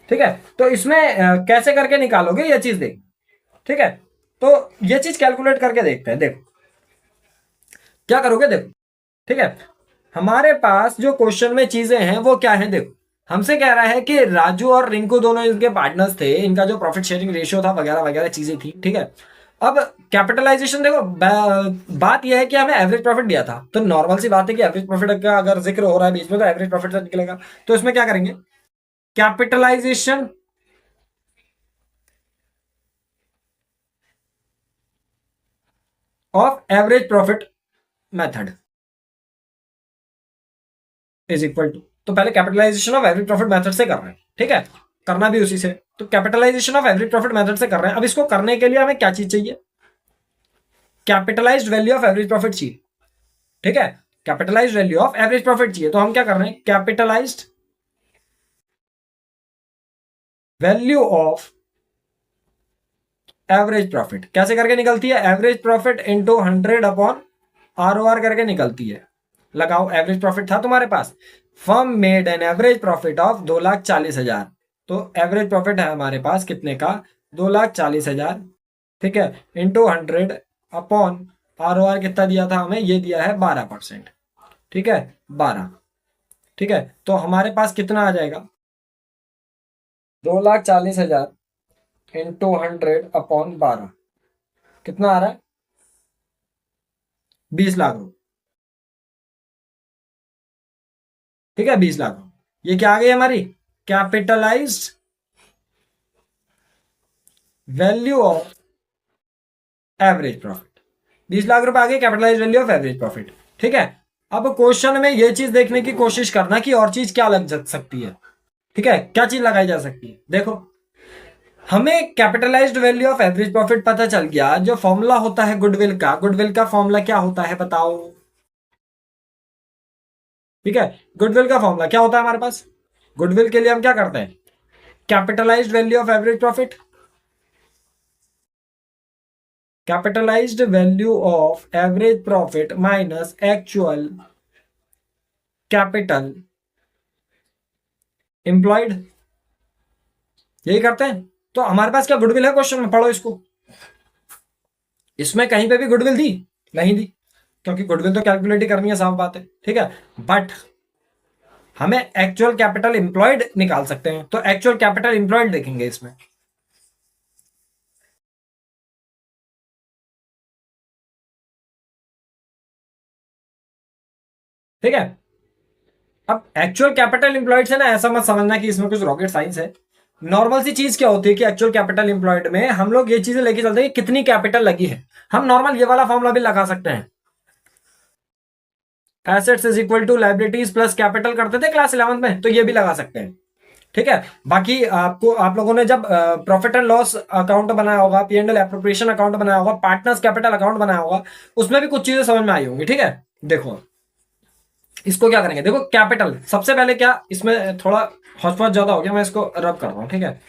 ठीक है, तो इसमें कैसे करके निकालोगे ये चीज देख। ठीक है, तो ये चीज कैलकुलेट करके देखते हैं। देखो क्या करोगे, देखो। ठीक है, हमारे पास जो क्वेश्चन में चीजें हैं वो क्या है, देखो हमसे कह रहा है कि राजू और रिंकू दोनों इनके पार्टनर्स थे, इनका जो प्रॉफिट शेयरिंग रेशियो था वगैरह वगैरह चीजें थी। ठीक है, अब कैपिटलाइजेशन देखो, बात यह है कि हमें एवरेज प्रॉफिट दिया था, तो नॉर्मल सी बात है कि एवरेज प्रॉफिट का अगर जिक्र हो रहा है बीच में तो एवरेज प्रॉफिट से निकलेगा। तो इसमें क्या करेंगे, capitalisation of average profit method is equal to, तो पहले capitalisation of average profit method से कर रहे हैं। ठीक है, करना भी उसी से, तो capitalisation of average profit method से कर रहे हैं। अब इसको करने के लिए हमें क्या चीज चाहिए, capitalised value of average profit चाहिए। ठीक है, capitalised value of average profit चाहिए, तो हम क्या कर रहे हैं, capitalised value of average profit कैसे करके निकलती है, average profit into 100 upon ROR करके निकलती है। लगाओ, एवरेज प्रॉफिट था तुम्हारे पास, firm made an average profit of 2,40,000, तो एवरेज प्रॉफिट है हमारे पास कितने का, 2,40,000। ठीक है, इंटू 100 अपॉन ROR कितना दिया था हमें, ये दिया है 12%। ठीक है, 12। ठीक है, तो हमारे पास कितना आ जाएगा, 2,40,000 इंटू 100 अपॉन 12, कितना आ रहा है, 20 लाख रुपए। ठीक है, 20 लाख, ये क्या आ गई हमारी, capitalised value of average profit. 20 lakh रुपए आ गई capitalised value of average profit. ठीक है, अब क्वेश्चन में ये चीज देखने की कोशिश करना कि और चीज क्या लग सकती है। ठीक है, क्या चीज लगाई जा सकती है, देखो हमें capitalised value of average profit पता चल गया, जो फॉर्मूला होता है गुडविल का, गुडविल का फॉर्मूला क्या होता है बताओ। ठीक है, गुडविल का फॉर्मूला क्या होता है हमारे पास, गुडविल के लिए हम क्या करते हैं, capitalised value of average profit, capitalised value of average profit minus actual capital employed, यही करते हैं। तो हमारे पास क्या गुडविल है क्वेश्चन में, पढ़ो इसको। इसमें कहीं पे भी गुडविल दी नहीं दी, क्योंकि गुडविल तो कैलकुलेट ही करनी है, साफ बात है, ठीक है। बट हमें एक्चुअल कैपिटल एम्प्लॉयड निकाल सकते हैं, तो एक्चुअल कैपिटल एम्प्लॉयड देखेंगे इसमें। ठीक है, अब एक्चुअल कैपिटल एम्प्लॉयड से ना ऐसा मत समझना कि इसमें कुछ रॉकेट साइंस है। नॉर्मल सी चीज क्या होती है कि एक्चुअल कैपिटल एम्प्लॉयड में हम लोग ये चीजें लेके चलते हैं कि कितनी कैपिटल लगी है। हम नॉर्मल ये वाला फॉर्मूला भी लगा सकते हैं, assets is equal to liabilities plus capital करते थे क्लास 11 में, तो ये भी लगा सकते हैं। ठीक है, बाकी आप लोगों ने जब प्रॉफिट एंड लॉस अकाउंट बनाया होगा, P and L appropriation account बनाया होगा, पार्टनर्स कैपिटल अकाउंट बनाया होगा, उसमें भी कुछ चीजें समझ में आई होंगी। ठीक है, देखो इसको क्या करेंगे, देखो कैपिटल सबसे पहले क्या, इसमें थोड़ा हौच-पौच ज्यादा हो गया, मैं इसको रब कर रहा हूं। ठीक है,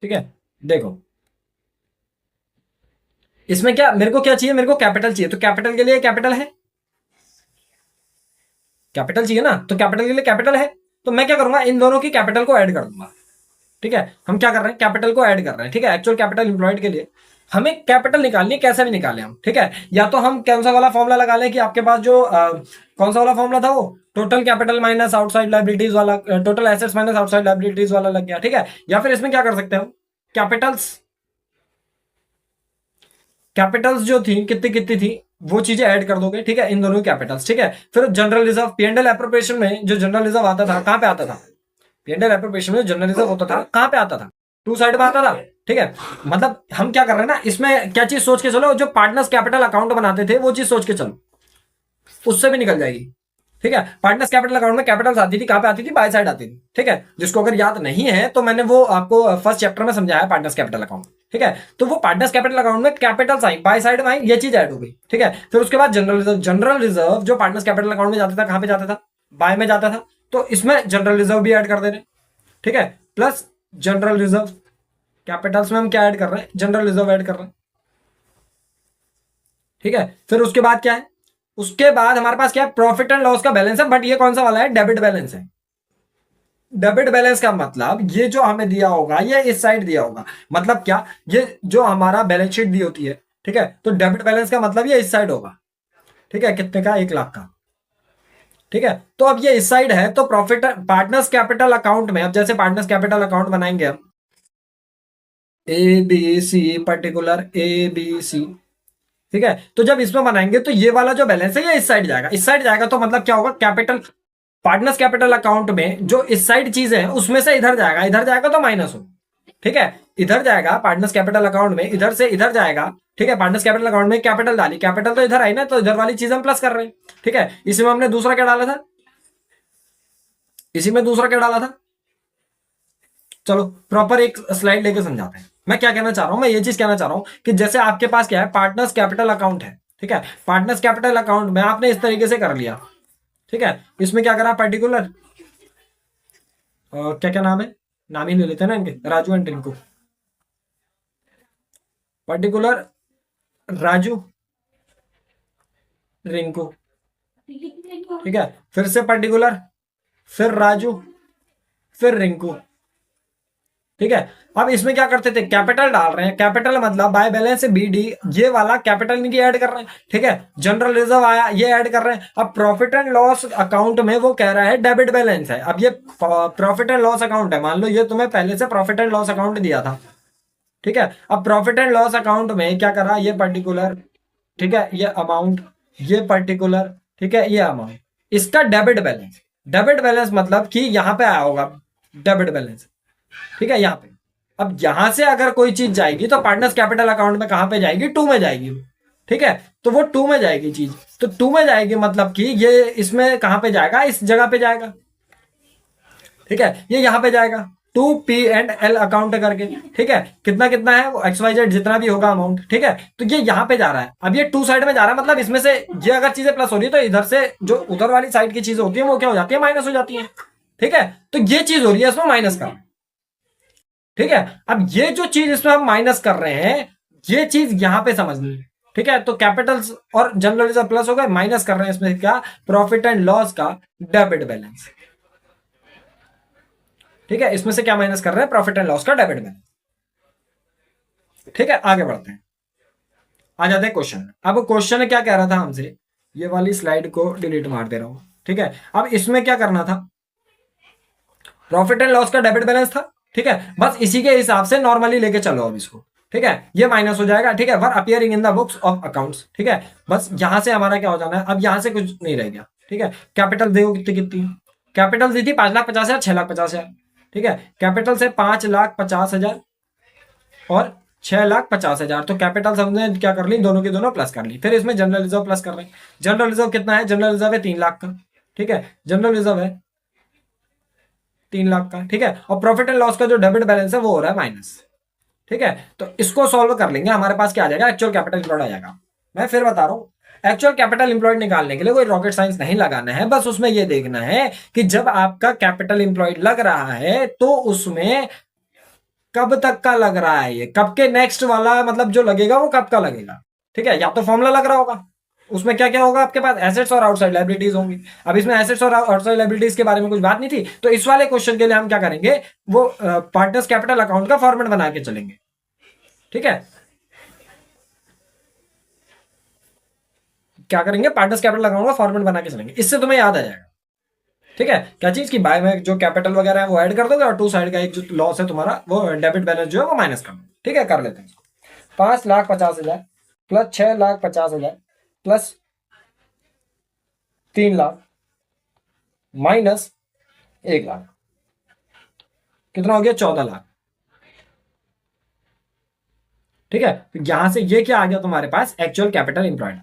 ठीक है, देखो इसमें क्या, मेरे को क्या चाहिए, मेरे को कैपिटल चाहिए, तो कैपिटल के लिए कैपिटल है, कैपिटल चाहिए ना, तो कैपिटल के लिए कैपिटल है, तो मैं क्या करूंगा, इन दोनों की कैपिटल को ऐड कर दूंगा। ठीक है, हम क्या कर रहे हैं, कैपिटल को ऐड कर रहे हैं। ठीक है, एक्चुअल कैपिटल एम्प्लॉयड के लिए हमें कैपिटल निकालनी है, कैसे भी निकालें हम। ठीक है, या तो हम कौन सा वाला फॉर्मूला लगा लें कि आपके पास जो कौन सा वाला फॉर्मूला था, वो total capital minus outside liabilities वाला, total assets minus outside liabilities वाला लग गया। ठीक है, या फिर इसमें क्या कर सकते हैं हम, कैपिटल्स, कैपिटल्स जो थी कितनी कितनी थी वो चीजें ऐड कर दोगे। ठीक है, इन दोनों कैपिटल्स। ठीक है, फिर general reserve, P and L appropriation में जो जनरल रिजर्व आता था, कहां पे आता था, पी एंड एल एप्रोप्रिएशन में जनरल रिजर्व होता था, कहां पे आता था, टू साइड में आता था। ठीक है, मतलब हम क्या कर रहे हैं ना, इसमें क्या चीज सोच के चलो, जो पार्टनर्स कैपिटल अकाउंट बनाते थे वो चीज सोच के चलो, उससे भी निकल जाएगी। ठीक है, पार्टनर्स कैपिटल अकाउंट में कैपिटल्स आती थी, कहां पे आती थी, बाय साइड आती थी। ठीक है, जिसको अगर याद नहीं है तो मैंने वो आपको फर्स्ट चैप्टर में समझाया पार्टनर्स कैपिटल अकाउंट। ठीक है, तो वो पार्टनर्स कैपिटल अकाउंट में कैपिटल्स आई, बाय साइड में आई, ये चीज ऐड हो गई। ठीक है, फिर उसके बाद जनरल रिजर्व, जनरल रिजर्व जो पार्टनर्स कैपिटल अकाउंट में जाता था, कहां पे जाता था, बाय में जाता था, तो इसमें जनरल रिजर्व भी ऐड कर दे रहे। ठीक है, प्लस जनरल रिजर्व, कैपिटल्स में हम क्या ऐड कर रहे हैं, जनरल रिजर्व ऐड कर रहे हैं। ठीक है, फिर उसके बाद क्या है, उसके बाद हमारे पास क्या है, प्रॉफिट एंड लॉस का बैलेंस है, बट ये कौन सा वाला है, डेबिट बैलेंस है। डेबिट बैलेंस का मतलब ये जो हमें दिया होगा ये इस साइड दिया होगा, मतलब क्या, ये जो हमारा बैलेंस शीट दी होती है। ठीक है, तो डेबिट बैलेंस का मतलब ये इस साइड होगा। ठीक है, कितने का, 1 लाख का। ठीक है, तो अब ये इस साइड है, तो प्रॉफिट पार्टनर्स कैपिटल अकाउंट में, अब जैसे पार्टनर्स कैपिटल अकाउंट बनाएंगे हम, A B C, particular A B C. ठीक है, तो जब इसमें बनाएंगे तो ये वाला जो बैलेंस है ये इस साइड जाएगा, इस साइड जाएगा, तो मतलब क्या होगा, कैपिटल पार्टनर्स कैपिटल अकाउंट में जो इस साइड चीजें हैं उसमें से इधर जाएगा, इधर जाएगा तो माइनस हो। ठीक है, इधर जाएगा पार्टनर्स कैपिटल अकाउंट में, इधर से इधर जाएगा। ठीक है, पार्टनर्स कैपिटल अकाउंट में कैपिटल डाली, कैपिटल तो इधर आई ना, तो इधर वाली चीज हम प्लस कर रहे हैं। ठीक है, इसी में हमने दूसरा क्या डाला था, इसी में दूसरा क्या डाला था, चलो प्रॉपर एक स्लाइड लेके समझाते हैं। मैं क्या कहना चाह रहा हूं, मैं ये चीज कहना चाह रहा हूं कि जैसे आपके पास क्या है, पार्टनर्स कैपिटल अकाउंट है। ठीक है, पार्टनर्स कैपिटल अकाउंट में आपने इस तरीके से कर लिया। ठीक है, इसमें क्या करा, पर्टिकुलर क्या क्या नाम है, नाम ही ले लेते हैं ना इनके, राजू एंड रिंकू, पर्टिकुलर राजू रिंकू। ठीक है, फिर से पर्टिकुलर, फिर राजू, फिर रिंकू। ठीक है, अब इसमें क्या करते थे, कैपिटल डाल रहे हैं, कैपिटल मतलब बाय बैलेंस बी डी, ये वाला कैपिटल इनकी ऐड कर रहे हैं। ठीक है, जनरल रिजर्व आया, ये ऐड कर रहे हैं। अब प्रॉफिट एंड लॉस अकाउंट में वो कह रहा है डेबिट बैलेंस है। अब ये प्रॉफिट एंड लॉस अकाउंट है, मान लो ये तुम्हें पहले से प्रॉफिट एंड लॉस अकाउंट दिया था। ठीक है, अब प्रॉफिट एंड लॉस अकाउंट में क्या कर रहा है, ये पर्टिकुलर, ठीक है, ये अमाउंट, ये पर्टिकुलर, ठीक है, ये अमाउंट, इसका डेबिट बैलेंस। डेबिट बैलेंस मतलब कि यहां पे आया होगा डेबिट बैलेंस। ठीक है, यहां पे, अब यहां से अगर कोई चीज जाएगी तो पार्टनर्स कैपिटल अकाउंट में कहां पे जाएगी, 2 में जाएगी। ठीक है, तो वो 2 में जाएगी चीज, तो 2 में जाएगी मतलब कि ये इसमें कहां पे जाएगा, इस जगह पे जाएगा। ठीक है, ये यहां पे जाएगा, 2P&L अकाउंट करके, ठीक है। कितना कितना है वो XYZ जितना भी होगा अमाउंट, ठीक है। तो ये यहां पे जा रहा है, अब ये टू साइड में जा रहा है, मतलब इसमें से ये अगर चीजें प्लस हो रही है तो इधर से जो उधर वाली साइड की चीजें होती है वो क्या हो जाती है, माइनस हो जाती है, ठीक है। तो ये चीज हो रही है इसमें माइनस का, ठीक है। अब ये जो चीज इसमें हम माइनस कर रहे हैं ये चीज यहां पे समझनी है, ठीक है। तो कैपिटल्स और जनरल रिजर्व प्लस हो गए, माइनस कर रहे हैं इसमें क्या, प्रॉफिट एंड लॉस का डेबिट बैलेंस, ठीक है। इसमें से क्या माइनस कर रहे हैं, प्रॉफिट एंड लॉस का डेबिट बैलेंस, ठीक है। आगे बढ़ते हैं, आ जाते हैं क्वेश्चन। अब क्वेश्चन क्या कह रहा था हमसे, ये वाली स्लाइड को डिलीट मार दे रहा हूं, ठीक है। अब इसमें क्या करना था, प्रॉफिट एंड लॉस का डेबिट बैलेंस था, ठीक है। बस इसी के हिसाब से नॉर्मली लेके चलो अब इसको, ठीक है। ये माइनस हो जाएगा, ठीक है, were appearing in the books of accounts, ठीक है। बस यहां से हमारा क्या हो जाना है, अब यहां से कुछ नहीं रह गया, ठीक है। कैपिटल देखो कितनी कितनी, कैपिटल दी थी 5,50,000, 6,50,000, ठीक है। कैपिटल से 5,50,000 और 6,50,000, तो कैपिटल हमने क्या कर ली, दोनों की दोनों प्लस कर ली। फिर इसमें जनरल रिजर्व प्लस कर रहे हैं, जनरल रिजर्व कितना है, जनरल रिजर्व है 3 लाख का, ठीक है। जनरल रिजर्व है 3 लाख का, ठीक है। और प्रॉफिट एंड लॉस का जो डेबिट बैलेंस है वो हो रहा है माइनस, ठीक है। तो इसको सॉल्व कर लेंगे, हमारे पास क्या आ जाएगा, एक्चुअल कैपिटल इंप्लॉयड आ जाएगा। मैं फिर बता रहा हूं, एक्चुअल कैपिटल इंप्लॉयड निकालने के लिए कोई रॉकेट साइंस नहीं लगाना है, बस उसमें यह देखना है कि जब आपका कैपिटल इंप्लॉयड लग रहा है तो उसमें कब तक का लग रहा है, ये कब के नेक्स्ट वाला मतलब जो लगेगा वो कब का लगेगा, ठीक है। या तो फॉर्मूला लग रहा होगा, उसमें क्या क्या होगा आपके पास, एसेट्स और आउटसाइड लायबिलिटीज होंगी। अब इसमें एसेट्स और आउटसाइड लायबिलिटीज के बारे में कुछ बात नहीं थी, तो इस वाले क्वेश्चन के लिए हम क्या करेंगे, वो पार्टनर्स कैपिटल अकाउंट का फॉर्मेट बना के चलेंगे, ठीक है। क्या करेंगे, पार्टनर्स कैपिटल अकाउंट का फॉर्मेट बना के चलेंगे, इससे तुम्हें याद आ जाएगा, ठीक है। क्या चीज की बाय में जो कैपिटल वगैरह है वो ऐड कर दोगे और टू साइड का एक जो लॉस है तुम्हारा वो डेबिट बैलेंस जो है वो माइनस कर दो, ठीक है। कर लेते हैं इसको, 5,50,000 plus 6,50,000 plus 3 lakh minus 1 lakh, कितना हो गया, 14 लाख, ठीक है। तो यहां से ये क्या आ गया तुम्हारे पास, एक्चुअल कैपिटल इंप्लॉयड,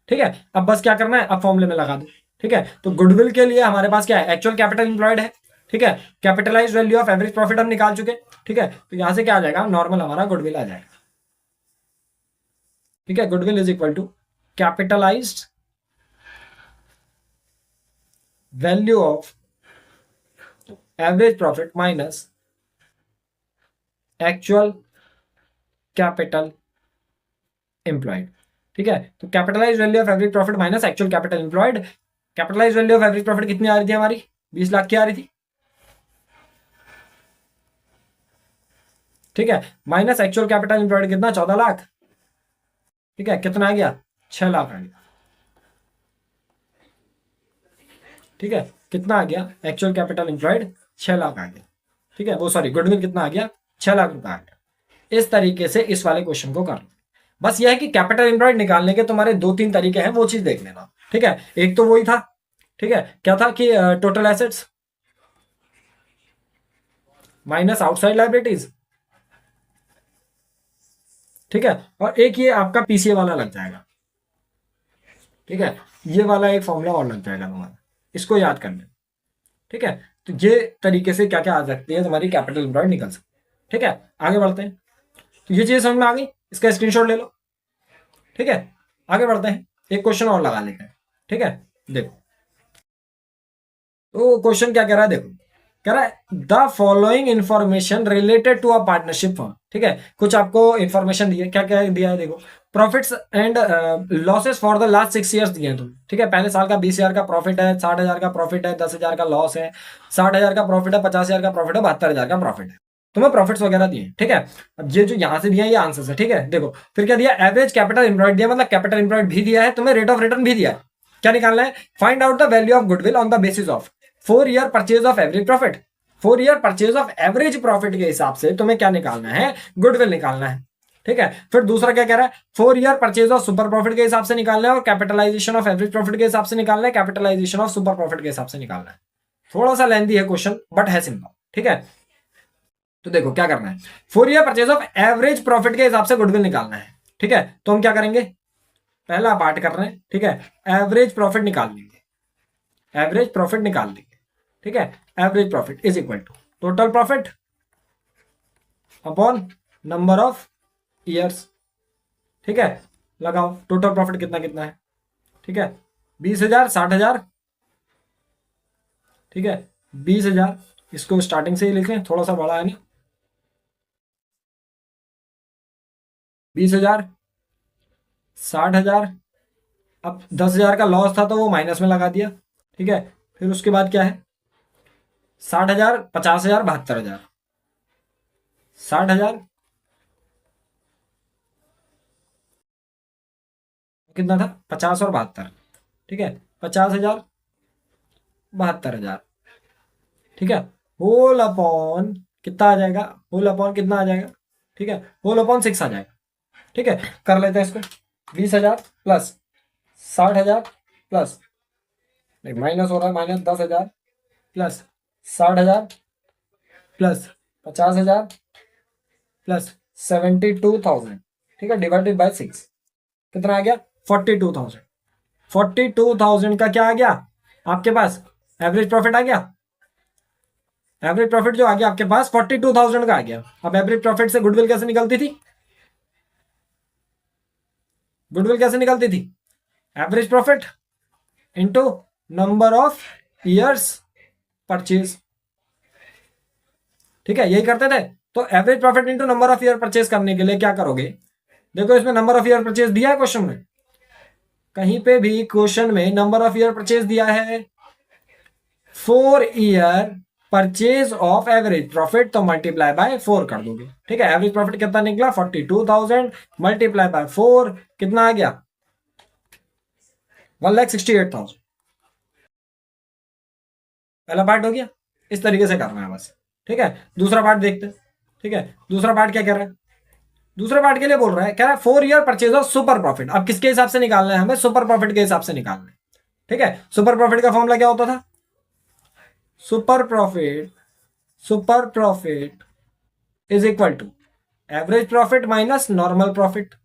ठीक है। अब बस क्या करना है, अब फॉर्मूले में लगा दो, ठीक है। तो गुडविल के लिए हमारे पास क्या है, एक्चुअल कैपिटल इंप्लॉयड है, ठीक है। Capitalise value of average profit हम निकाल चुके, ठीक है। तो यहां से क्या आ जाएगा, नॉर्मल हमारा गुडविल आ जाएगा, ठीक है। Goodwill is equal to capitalised value of average profit minus actual capital employed, ठीक है। तो capitalise value of average profit minus actual capital employed, capitalise value of average profit कितनी आ रही थी हमारी, 20 लाख की आ रही थी, ठीक है। माइनस एक्चुअल कैपिटल एम्प्लॉयड कितना, 14 लाख, ठीक है। कितना आ गया, 6 लाख आ गया, ठीक है। कितना आ गया, एक्चुअल कैपिटल एम्प्लॉयड 6 लाख आ गया, ठीक है। वो सॉरी गुडविल कितना आ गया, 6 लाख रुपए आ गया। इस तरीके से इस वाले क्वेश्चन को कर लो। बस यह है कि कैपिटल एम्प्लॉयड निकालने के तुम्हारे 2-3 तरीके हैं, वो चीज देख लेना, ठीक है। एक तो वही था, ठीक है, क्या था कि total assets minus outside liabilities, ठीक है। और एक ये आपका पीसीए वाला लग जाएगा, ठीक है। ये वाला एक फॉर्मूला और लग जाएगा तुम्हारा, इसको याद कर ले, ठीक है। तो ये तरीके से क्या क्या आ सकती है तुम्हारी कैपिटल एम्प्लॉयड निकल सकती है, ठीक है। आगे बढ़ते हैं, तो ये चीज समझ में आ गई, इसका स्क्रीनशॉट ले लो, ठीक है। आगे बढ़ते हैं, एक क्वेश्चन और लगा लेते हैं, ठीक है। देखो तो क्वेश्चन क्या कह रहा है, देखो कह रहा है the following information related to a partnership firm, ठीक है। कुछ आपको इंफॉर्मेशन दी है, क्या क्या दिया है, देखो profits and losses for the last 6 years दिए हैं तुम, ठीक है। पहले साल का 20,000 का प्रॉफिट है, 60,000 का प्रॉफिट है, 10,000 का लॉस है, 60,000 का प्रॉफिट है, 50,000 का प्रॉफिट है, 72,000 का प्रॉफिट है, तुम्हें प्रॉफिट्स वगैरह दिए, ठीक है। अब ये जो यहां से दिया है ये आंसर है, ठीक है। देखो फिर क्या दिया, एवरेज कैपिटल एम्प्लॉयड दिया, मतलब कैपिटल एम्प्लॉयड भी दिया है तुम्हें, रेट ऑफ रिटर्न भी दिया है। क्या निकालना है, find out the value of goodwill on the basis of 4 year purchase of average profit, 4 year purchase of average profit के हिसाब से तुम्हें क्या निकालना है, गुडविल निकालना है, ठीक है। फिर दूसरा क्या कह रहा है, 4 year purchase of super profit के हिसाब से निकालना है और कैपिटलाइजेशन ऑफ एवरेज प्रॉफिट के हिसाब से निकालना है, कैपिटलाइजेशन ऑफ सुपर प्रॉफिट के हिसाब से निकालना है। थोड़ा सा लेंथी है क्वेश्चन बट है सिंपल, ठीक है। तो देखो क्या करना है, 4 year purchase of average profit के हिसाब से गुडविल निकालना है, ठीक है। तो हम क्या करेंगे, पहला पार्ट कर रहे हैं, ठीक है। एवरेज प्रॉफिट निकाल लेंगे, एवरेज प्रॉफिट निकाल लेंगे, ठीक है। Average profit is equal to total profit upon number of years. ठीक है, लगाओ टोटल प्रॉफिट कितना कितना है। ठीक है, 20,000, 60,000। ठीक है, 20,000, इसको स्टार्टिंग से ही लिखें, थोड़ा सा बड़ा है ना। 20,000, 60,000। अब 10,000 का लॉस था तो वो माइनस में लगा दिया। ठीक है, फिर उसके बाद क्या है, 60,000, 50,000, 72,000। 60,000 कितना था, 50 और 72। ठीक है, 50,000, 72,000। ठीक है, होल अपॉन कितना आ जाएगा, होल अपॉन कितना आ जाएगा। ठीक है, होल अपॉन 6 आ जाएगा। ठीक है, कर लेते हैं इसको। 20,000 प्लस 60,000 प्लस, नहीं माइनस हो रहा है, माइनस 10,000 प्लस 60,000 प्लस 50,000 प्लस 72,000। ठीक है, डिवाइडेड बाय 6 कितना आ गया, 42,000। 42,000 का क्या आ गया आपके पास, एवरेज प्रॉफिट आ गया। एवरेज प्रॉफिट जो आ गया आपके पास 42,000 का आ गया। अब एवरेज प्रॉफिट से गुडविल कैसे निकलती थी, गुडविल कैसे निकलती थी, average profit into number of years purchase. ठीक है, यही करते थे। तो average profit into number of year purchase करने के लिए क्या करोगे, देखो इसमें नंबर ऑफ ईयर परचेज दिया है क्वेश्चन में, कहीं पे भी क्वेश्चन में नंबर ऑफ ईयर परचेज दिया है 4 year purchase of average profit, तो मल्टीप्लाई बाय 4 कर दोगे। ठीक है, एवरेज प्रॉफिट कितना निकला 42,000 मल्टीप्लाई बाय 4 कितना आ गया 1,68,000। पहला पार्ट हो गया, इस तरीके से करना है बस। ठीक है, दूसरा पार्ट देखते हैं। ठीक है, दूसरा पार्ट क्या कह रहा है, दूसरे पार्ट के लिए बोल रहा है, कह रहा है 4 year purchase of super profit. अब किसके हिसाब से निकालना है हमें, सुपर प्रॉफिट के हिसाब से निकालना है। ठीक है, सुपर प्रॉफिट का फॉर्मूला क्या होता था, super profit, super profit is equal to average profit minus normal profit,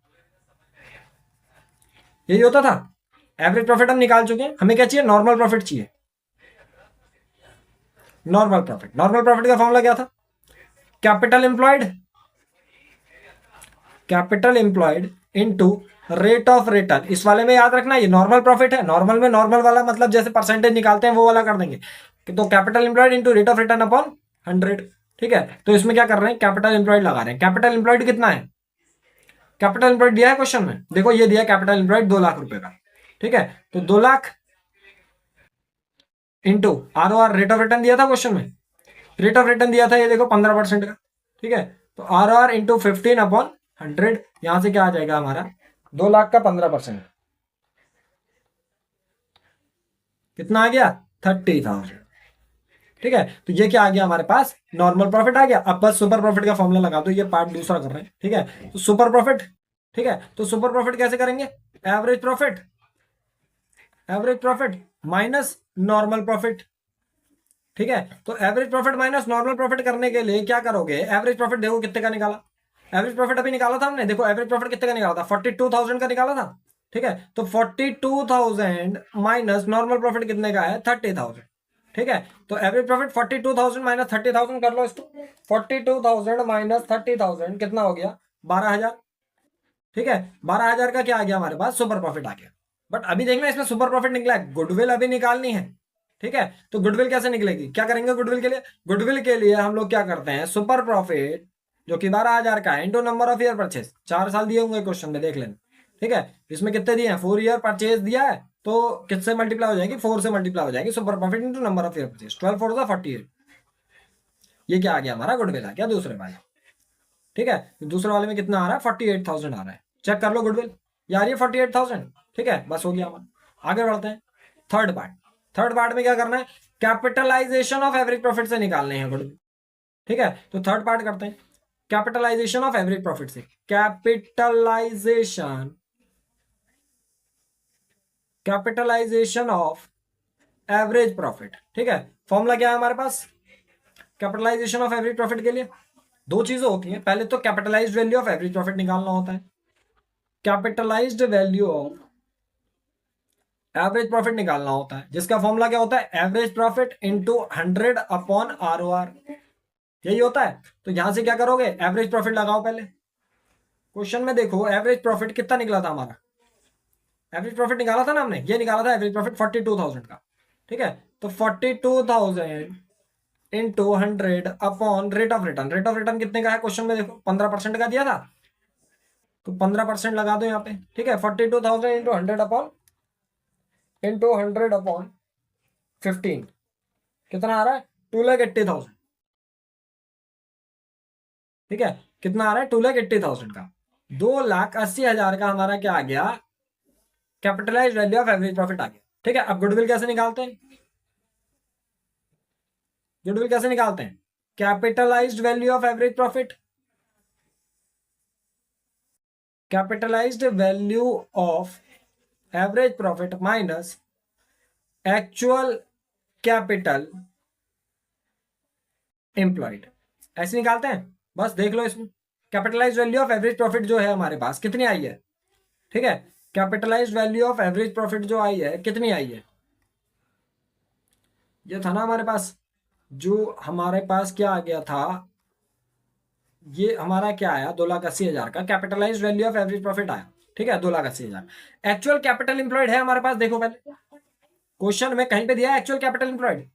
यही होता था। एवरेज प्रॉफिट हम निकाल चुके हैं, हमें क्या चाहिए, नॉर्मल प्रॉफिट चाहिए। नॉर्मल प्रॉफिट, नॉर्मल प्रॉफिट का फॉर्मूला क्या था, capital employed, capital employed into rate of return. इस वाले में याद रखना ये नॉर्मल प्रॉफिट है, नॉर्मल में नॉर्मल वाला मतलब जैसे परसेंटेज निकालते हैं वो वाला कर देंगे। तो capital employed into rate of return upon 100। ठीक है, तो इसमें क्या कर रहे हैं, कैपिटल एम्प्लॉयड लगा रहे हैं। कैपिटल एम्प्लॉयड कितना है, कैपिटल एम्प्लॉयड दिया है क्वेश्चन में, देखो ये दिया कैपिटल एम्प्लॉयड 2 लाख रुपए का। ठीक है, तो 2 lakh into ROR rate of return दिया था क्वेश्चन में, रेट ऑफ रिटर्न दिया था ये देखो 15% का। ठीक है, तो ROR इंटू 15 अपॉन 100, यहां से क्या आ जाएगा हमारा 2 लाख का 15% कितना आ गया 30,000। ठीक है, तो ये क्या आ गया हमारे पास, नॉर्मल प्रॉफिट आ गया। अब बस सुपर प्रॉफिट का फॉर्मूला लगा दो, ये पार्ट दूसरा कर रहे हैं। ठीक है, तो सुपर प्रॉफिट, ठीक है, तो सुपर प्रॉफिट कैसे करेंगे, average profit, average profit minus normal profit. ठीक है, तो average profit minus normal profit करने के लिए क्या करोगे, एवरेज प्रॉफिट देखो कितने का निकाला, एवरेज प्रॉफिट अभी निकाला था हमने, देखो एवरेज प्रॉफिट कितने का निकाला था 42,000 का निकाला था। ठीक है, तो 42,000 माइनस नॉर्मल प्रॉफिट कितने का है 30,000। ठीक है, तो एवरेज प्रॉफिट 42,000 माइनस 30,000 कर लो इसको, 42,000 माइनस 30,000 कितना हो गया 12,000। ठीक है, 12,000 का क्या आ गया हमारे पास, सुपर प्रॉफिट आ गया। बट अभी देखना इसमें सुपर प्रॉफिट निकला है, गुडविल अभी निकालनी है। ठीक है, तो गुडविल कैसे निकलेगी, क्या करेंगे गुडविल के लिए, गुडविल के लिए हम लोग क्या करते हैं, सुपर प्रॉफिट जो कि 12,000 का है into number of year purchase, 4 साल दिए होंगे क्वेश्चन में देख लेना। ठीक है, इसमें कितने दिए हैं 4 ईयर परचेज दिया है, तो किससे मल्टीप्लाई हो जाएगी 4 से मल्टीप्लाई हो जाएगी super profit into number of year purchase, 12 4 48। ये क्या आ गया हमारा गुडविल आ गया दूसरे वाले। ठीक है, दूसरे वाले में कितना आ रहा है 48,000 आ रहा है, चेक कर लो गुडविल यार ये 48,000। ठीक है, बस हो गया हमारा। आगे बढ़ते हैं थर्ड पार्ट, थर्ड पार्ट में क्या करना है, कैपिटलाइजेशन ऑफ एवरेज प्रॉफिट से निकालने हैं गुडविल। ठीक है, तो थर्ड पार्ट करते हैं, कैपिटलाइजेशन ऑफ एवरेज प्रॉफिट से, capitalisation, capitalisation of average profit. ठीक है, फॉर्मूला क्या है हमारे पास कैपिटलाइजेशन ऑफ एवरेज प्रॉफिट के लिए, दो चीजें होती हैं, पहले तो capitalised value of average profit निकालना होता है, capitalised value of average profit निकालना होता है, जिसका फॉर्मूला क्या होता है average profit into 100 upon ROR। यही होता है। तो यहां से क्या करोगे, एवरेज प्रॉफिट लगाओ पहले। क्वेश्चन में देखो एवरेज प्रॉफिट कितना निकला था हमारा, एवरेज प्रॉफिट निकाला था ना हमने, ये निकाला था एवरेज प्रॉफिट 42,000 का। ठीक है, तो 42,000 into 100 upon rate of return. Rate of return कितने का है क्वेश्चन में देखो, 15% का दिया था, तो 15% लगा दो यहाँ पे। ठीक है, 42,000 इंटू 100 अपॉन 15 कितना आ रहा है, 2,80,000। ठीक है, कितना आ रहा है, 2,80,000 का। 2,80,000 का हमारा क्या आ गया, capitalise value of average profit आ गया। ठीक है, अब गुडविल कैसे निकालते हैं, गुडविल कैसे निकालते हैं, capitalised value of average profit, capitalised value of average profit minus actual capital employed, ऐसे निकालते हैं। बस देख लो इसमें, capitalised value of average profit जो है हमारे पास कितनी आई है। ठीक है, capitalised value of average profit जो आई है कितनी आई है, ये था ना हमारे पास, जो हमारे पास क्या आ गया था, ये हमारा क्या आया, 2,80,000 का capitalised value of average profit आया। ठीक है, 2,80,000। एक्चुअल कैपिटल एम्प्लॉयड है हमारे पास, देखो पहले क्वेश्चन में कहीं पे दिया है actual capital employed,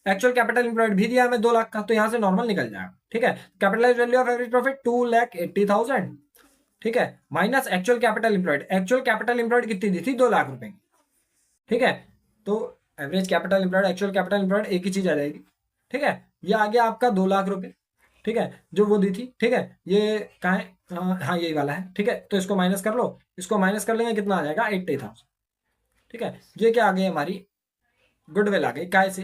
actual capital employed भी दिया हमें 2 लाख का, तो यहां से नॉर्मल निकल जाएगा। ठीक है, capitalised value of average profit 2,80,000। ठीक है, minus actual capital employed, actual capital employed कितनी दी थी, 2 लाख रुपए की। ठीक है, तो average capital employed actual capital employed एक ही चीज आ जाएगी। ठीक है, ये आ गया आपका 2 लाख रुपए। ठीक है, जो वो दी थी। ठीक है, ये कहाँ है, हाँ यही वाला है। ठीक है, तो इसको माइनस कर लो, इसको माइनस कर लेंगे कितना आ जाएगा, 80,000। ठीक है, ये क्या आ गई हमारी, गुडविल आ गई, काय से,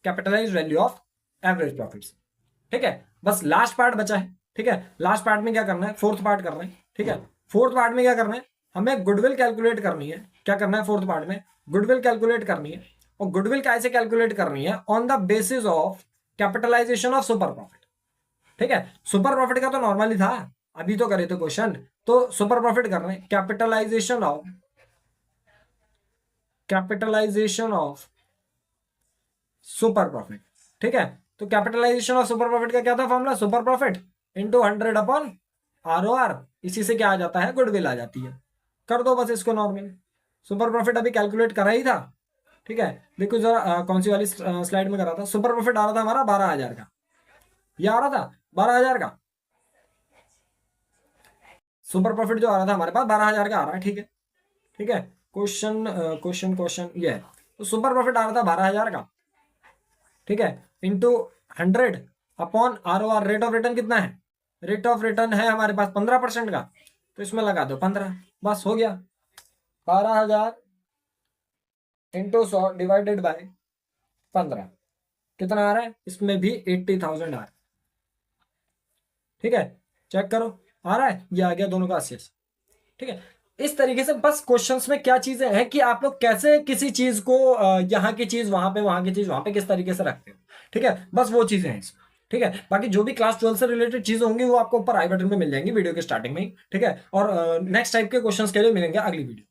capitalise value of average profit. ठीक है, बस लास्ट पार्ट बचा है। ठीक है, लास्ट पार्ट में क्या करना है, फोर्थ पार्ट करना है। ठीक है, फोर्थ पार्ट में क्या करना है, हमें गुडविल कैलकुलेट करनी है। क्या करना है फोर्थ पार्ट में, गुडविल कैलकुलेट करनी है। और गुडविल कैसे कैलकुलेट करनी है, on the basis of capitalisation of super profit. ठीक है, सुपर प्रॉफिट का तो नॉर्मली था, अभी तो करे थे क्वेश्चन, तो सुपर प्रॉफिट कर रहे हैं, कैपिटलाइजेशन ऑफ सुपर प्रॉफिट। ठीक है, तो कैपिटलाइजेशन ऑफ सुपर प्रॉफिट का क्या था formula, super profit into 100 upon ROR, इसी से क्या आ जाता है, गुडविल आ जाती है। कर दो बस इसको नॉर्मल, सुपर प्रॉफिट अभी कैलकुलेट करा ही था। ठीक है, देखो जरा कौन सी वाली स्लाइड में करा था, सुपर प्रॉफिट आ रहा था हमारा 12,000 का, ये आ रहा था 12,000 का, सुपर प्रॉफिट जो आ रहा था हमारे पास 12,000 का आ रहा है। ठीक है, ठीक है, क्वेश्चन ये है, तो सुपर प्रॉफिट आ रहा था 12,000 का। ठीक है, into 100 upon ROR, rate of return कितना है, रेट ऑफ रिटर्न है हमारे पास 15% का, तो इसमें लगा दो 15, बस हो गया। 12,000 इंटू 100 डिवाइडेड बाय 15 कितना आ रहा है, इसमें भी 80,000 आ रहा है। ठीक है, चेक करो आ रहा है, ये आ गया दोनों का 80। ठीक है, इस तरीके से बस क्वेश्चंस में क्या चीजें हैं कि आप लोग कैसे किसी चीज को यहाँ की चीज वहां पे, वहां की चीज वहां पे, किस तरीके से रखते हो। ठीक है, बस वो चीजें हैं इसमें। ठीक है, बाकी जो भी क्लास 12 से रिलेटेड चीजें होंगी वो आपको ऊपर आई बटन में मिल जाएंगी वीडियो के स्टार्टिंग में ही। ठीक है, और नेक्स्ट टाइप के क्वेश्चंस के लिए मिलेंगे अगली वीडियो।